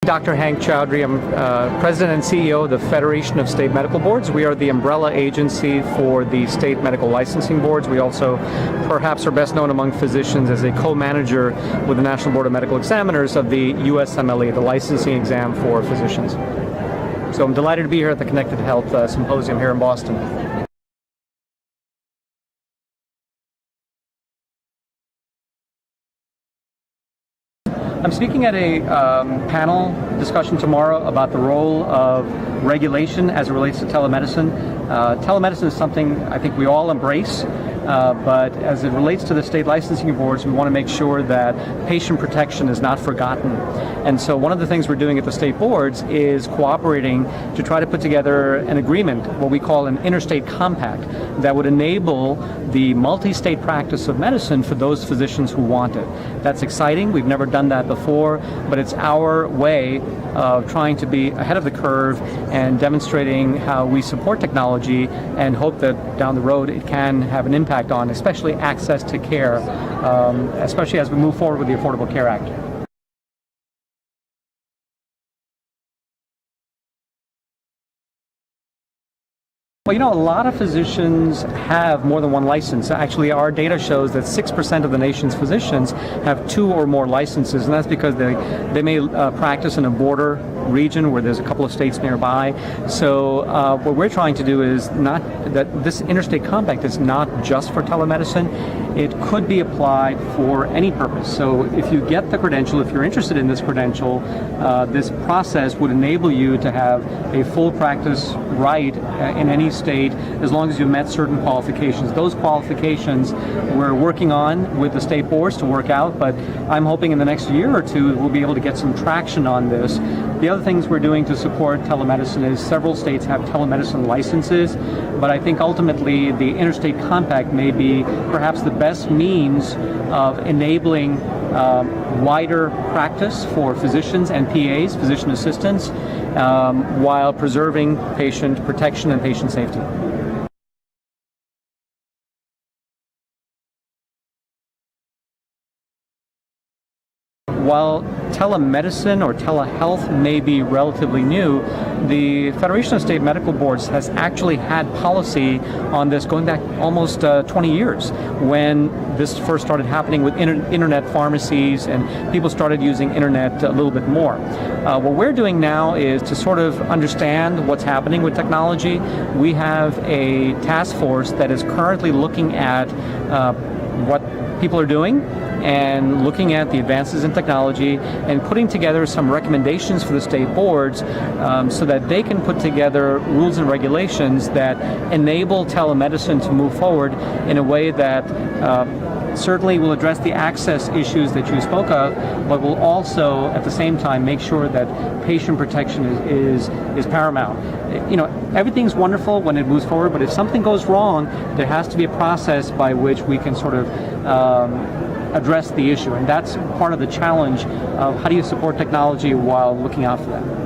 Dr. Humayun Chaudhry. I'm President and CEO of the Federation of State Medical Boards. We are the umbrella agency for the state medical licensing boards. We also perhaps are best known among physicians as a co-manager with the National Board of Medical Examiners of the USMLE, the licensing exam for physicians. So I'm delighted to be here at the Connected Health Symposium here in Boston. I'm speaking at a panel discussion tomorrow about the role of regulation as it relates to telemedicine. Telemedicine is something I think we all embrace, but as it relates to the state licensing boards, we want to make sure that patient protection is not forgotten. And so one of the things we're doing at the state boards is cooperating to try to put together an agreement, what we call an interstate compact, that would enable the multi-state practice of medicine for those physicians who want it. That's exciting. We've never done that before, but it's our way of trying to be ahead of the curve and demonstrating how we support technology and hope that down the road it can have an impact on especially access to care, especially as we move forward with the Affordable Care Act. Well, you know, a lot of physicians have more than one license. Actually, our data shows that 6% of the nation's physicians have 2 or more licenses, and that's because they may practice in a border region where there's a couple of states nearby. So what we're trying to do is not that this interstate compact is not just for telemedicine. It could be applied for any purpose. So if you get the credential, if you're interested in this credential, this process would enable you to have a full practice right in any state as long as you met certain qualifications. Those qualifications we're working on with the state boards to work out, but I'm hoping in the next year or two we'll be able to get some traction on this. The other things we're doing to support telemedicine is several states have telemedicine licenses, but I think ultimately the interstate compact may be perhaps the best means of enabling wider practice for physicians and PAs, physician assistants, while preserving patient protection and patient safety. While telemedicine or telehealth may be relatively new, the Federation of State Medical Boards has actually had policy on this going back almost 20 years when this first started happening with internet pharmacies and people started using internet a little bit more. What we're doing now is to sort of understand what's happening with technology. We have a task force that is currently looking at what people are doing and looking at the advances in technology and putting together some recommendations for the state boards so that they can put together rules and regulations that enable telemedicine to move forward in a way that certainly will address the access issues that you spoke of, but will also at the same time make sure that patient protection is paramount. You know, everything's wonderful when it moves forward, but if something goes wrong, there has to be a process by which we can sort of address the issue, and that's part of the challenge of how do you support technology while looking out for that.